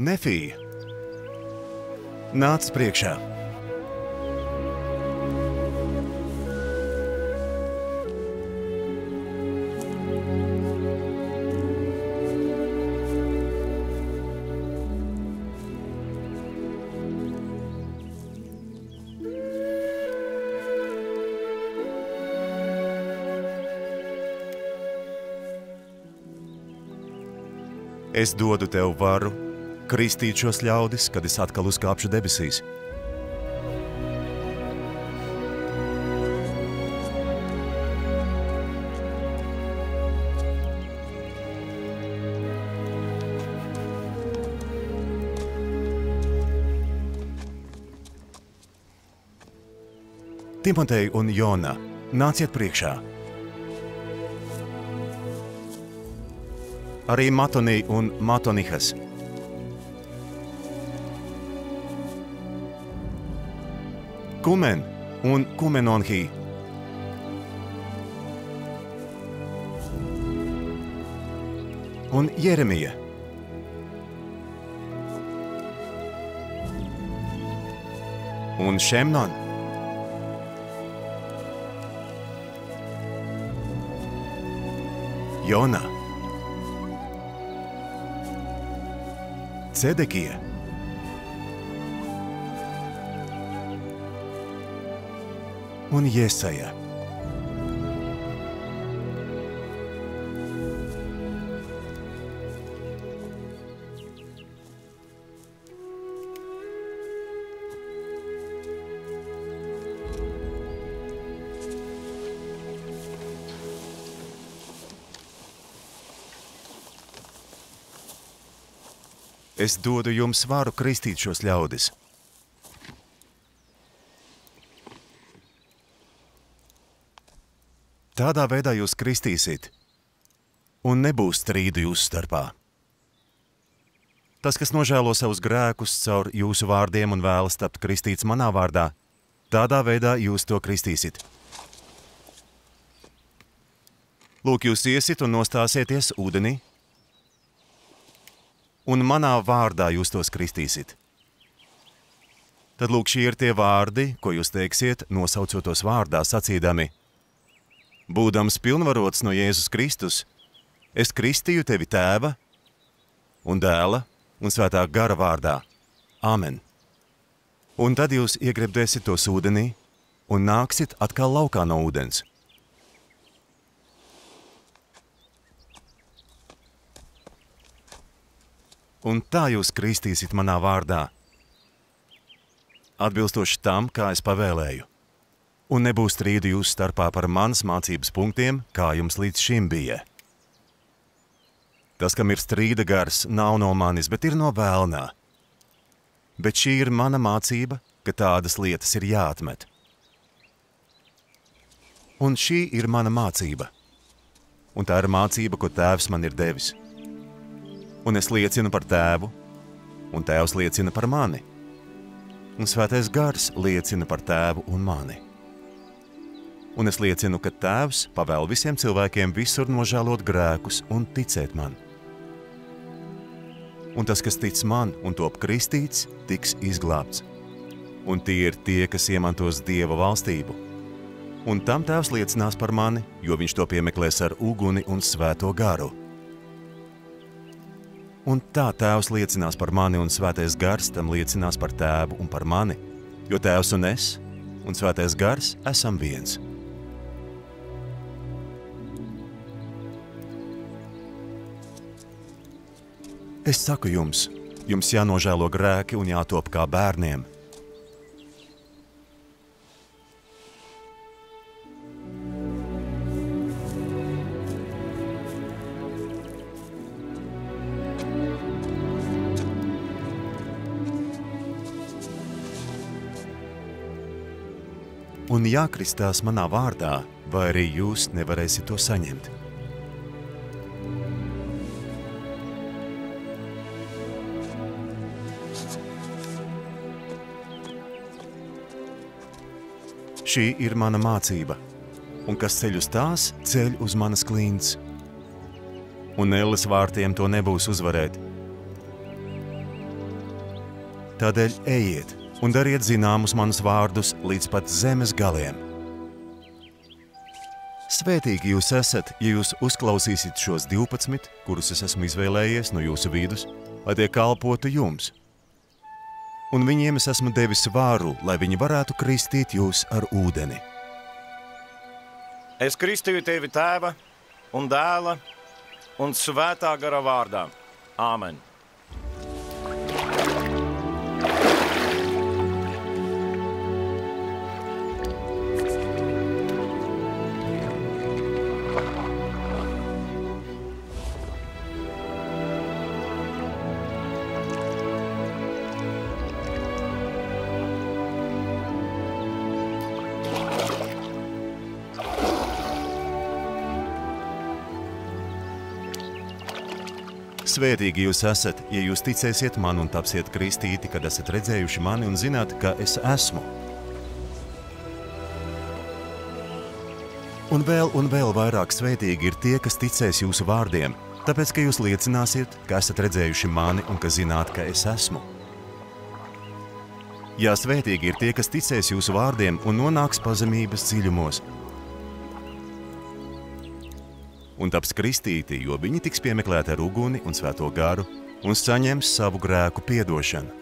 Nefija, nāc priekšā. Es dodu tev varu kristīt šos ļaudis, kad es atkal uzkāpšu debesīs. Timotej un Jona, nāciet priekšā. Arī Matonī un Matonihas. Kumen un Kumenonhī. Un Jeremija. Un Šemnon. Jona. Cedekija. Un Jesaja. Es dodu jums varu kristīt šos ļaudis. Tādā veidā jūs kristīsiet, un nebūs strīdu jūsu starpā. Tas, kas nožēlo savus grēkus caur jūsu vārdiem un vēlas tapt kristīts manā vārdā, tādā veidā jūs to kristīsiet. Lūk, jūs iesit un nostāsieties ūdenī, un manā vārdā jūs tos kristīsit. Tad lūk, šie ir tie vārdi, ko jūs teiksiet, nosaucot tos vārdā, sacīdami: būdams pilnvarots no Jēzus Kristus, es kristīju tevi Tēva un Dēla un Svētā gara vārdā. Āmen. Un tad jūs iegrebdēsiet tos ūdenī un nāksit atkal laukā no ūdens. Un tā jūs kristīsit manā vārdā, atbilstoši tam, kā es pavēlēju. Un nebūs strīdu jūsu starpā par manas mācības punktiem, kā jums līdz šim bija. Tas, kam ir strīda gars, nav no manis, bet ir no vēlnā. Bet šī ir mana mācība, ka tādas lietas ir jāatmet. Un šī ir mana mācība. Un tā ir mācība, ko Tēvs man ir devis. Un es liecinu par Tēvu, un Tēvs liecina par mani. Un Svētais gars liecina par Tēvu un mani. Un es liecinu, ka Tēvs pavēl visiem cilvēkiem visur nožēlot grēkus un ticēt man. Un tas, kas tic man un top kristīts, tiks izglābts. Un tie ir tie, kas iemantos Dieva valstību. Un tam Tēvs liecinās par mani, jo viņš to piemeklēs ar uguni un Svēto garu. Un tā Tēvs liecinās par mani, un Svētais gars tam liecinās par Tēvu un par mani, jo Tēvs un es, un Svētais gars esam viens. Es saku jums jānožēlo grēki un jātop kā bērniem. Un jākristās manā vārdā, vai arī jūs nevarēsiet to saņemt. Šī ir mana mācība, un kas ceļ uz tās, ceļ uz manas klints. Un elles vārtiem to nebūs uzvarēt. Tādēļ ejiet un dariet zināmus manus vārdus līdz pat zemes galiem. Svētīgi jūs esat, ja jūs uzklausīsiet šos 12, kurus es esmu izvēlējies no jūsu vidus, lai tie kalpotu jums. Un viņiem es esmu devis vāru, lai viņi varētu kristīt jūs ar ūdeni. Es kristīju tevi Tēva un Dēla un Svētā gara vārdā. Āmen. Svētīgi jūs esat, ja jūs ticēsiet man un tapsiet kristīti, kad esat redzējuši mani un zināt, ka es esmu. Un vēl vairāk svētīgi ir tie, kas ticēs jūsu vārdiem, tāpēc, ka jūs liecināsiet, ka esat redzējuši mani un ka zināt, ka es esmu. Jā, svētīgi ir tie, kas ticēs jūsu vārdiem un nonāks pazemības dziļumos. Un taps kristīti, jo viņi tiks piemeklēti ar uguni un svēto garu un saņems savu grēku piedošanu.